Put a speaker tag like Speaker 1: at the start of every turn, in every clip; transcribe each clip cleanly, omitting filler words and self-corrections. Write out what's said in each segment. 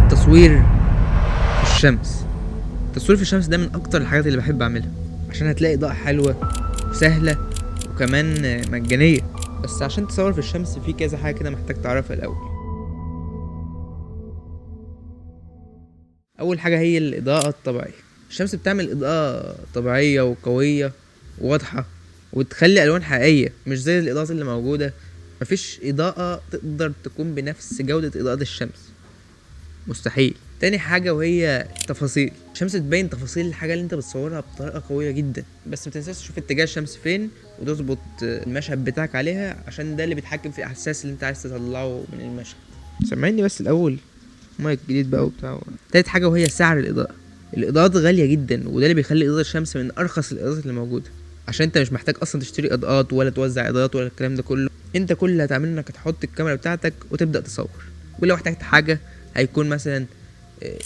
Speaker 1: التصوير في الشمس. التصوير في الشمس ده من اكتر الحاجات اللي بحب اعملها، عشان هتلاقي اضاءة حلوة وسهلة وكمان مجانية. بس عشان تصور في الشمس في كذا حاجة كده محتاج تعرفها الاول. اول حاجة هي الاضاءة الطبيعية. الشمس بتعمل اضاءة طبيعية وقوية وواضحة، وتخلي الوان حقيقية مش زي الاضاءات اللي موجودة. مفيش اضاءة تقدر تكون بنفس جودة اضاءة الشمس، مستحيل. تاني حاجة وهي التفاصيل. الشمس تبين تفاصيل الحاجة اللي انت بتصورها بطريقة قوية جدا، بس متنساش تشوف اتجاه الشمس فين وتظبط المشهد بتاعك عليها، عشان ده اللي بيتحكم في الاحساس اللي انت عايز تطلعه من المشهد. سامعني بس الاول، مايك جديد بقى وبتاع. تالت حاجة وهي سعر الإضاءة. الإضاءات غالية جدا، وده اللي بيخلي إضاءة الشمس من أرخص الإضاءات اللي موجودة، عشان انت مش محتاج اصلا تشتري اضاءات ولا توزع اضاءات ولا الكلام ده كله. انت كل اللي هتعمله انك هتحط الكاميرا بتاعتك وتبدا تصور، ولو احتجت حاجه هيكون مثلا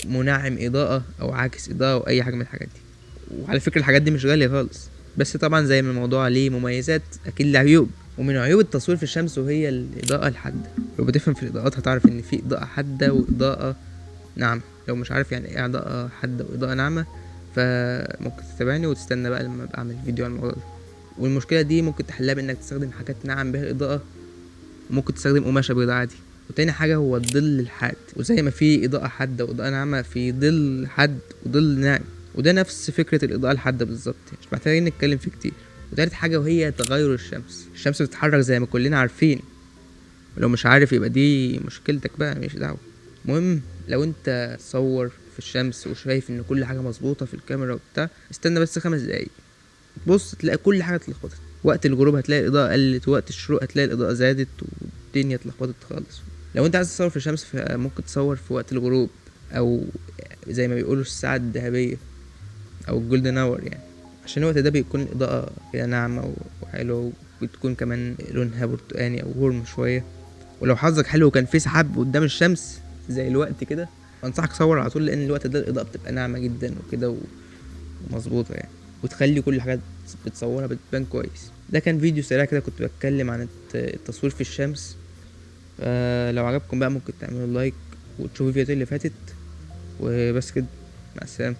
Speaker 1: منعم اضاءه او عاكس اضاءه او اي حاجه من الحاجات دي. وعلى فكره الحاجات دي مش غاليه خالص، بس طبعا زي ما الموضوع ليه مميزات اكيد له عيوب. ومن عيوب التصوير في الشمس وهي الاضاءه الحاده. لو بتفهم في الاضاءات هتعرف ان في اضاءه حاده واضاءه ناعمه. لو مش عارف يعني ايه اضاءه حاده واضاءه ناعمه فممكن تتابعني وتستنى بقى لما ابقى اعمل فيديو عن الموضوع ده. والمشكله دي ممكن تحلها بانك تستخدم حاجات ناعم بها الاضاءه، وممكن تستخدم قماشه بيضاء عادي. وتاني حاجه هو الظل الحاد. وزي ما في اضاءه حاده واضاءه ناعمه، في ظل حاد وظل ناعم، وده نفس فكره الاضاءه الحاده بالظبط، مش محتاجين نتكلم فيه كتير. وتالت حاجه وهي تغير الشمس. الشمس بتتحرك زي ما كلنا عارفين، ولو مش عارف يبقى دي مشكلتك بقى، مش دعوه. المهم لو انت تصور في الشمس وشايف ان كل حاجه مظبوطه في الكاميرا وبتاع، استنى بس 5 دقايق، بص تلاقي كل حاجه اتلخبطت. وقت الغروب هتلاقي الاضاءه قلت، وقت الشروق هتلاقي الاضاءه زادت، والدنيا اتلخبطت خالص. لو انت عايز تصور في الشمس فممكن تصور في وقت الغروب، او زي ما بيقولوا الساعه الذهبيه او الجولدن اور يعني، عشان الوقت ده بيكون الاضاءه كده ناعمه وحلوه، وبتكون كمان لونها برتقاني او ورم شويه. ولو حظك حلو وكان في سحاب قدام الشمس زي الوقت كده، انصحك تصور على طول، لان الوقت ده الاضاءه بتبقى ناعمه جدا وكده ومظبوطه يعني، وتخلي كل حاجه بتصورها بتبان كويس. ده كان فيديو سريع كده كنت بتكلم عن التصوير في الشمس. لو عجبكم بقى ممكن تعملوا لايك وتشوفوا الفيديوهات اللي فاتت، وبس كده، مع السلامه.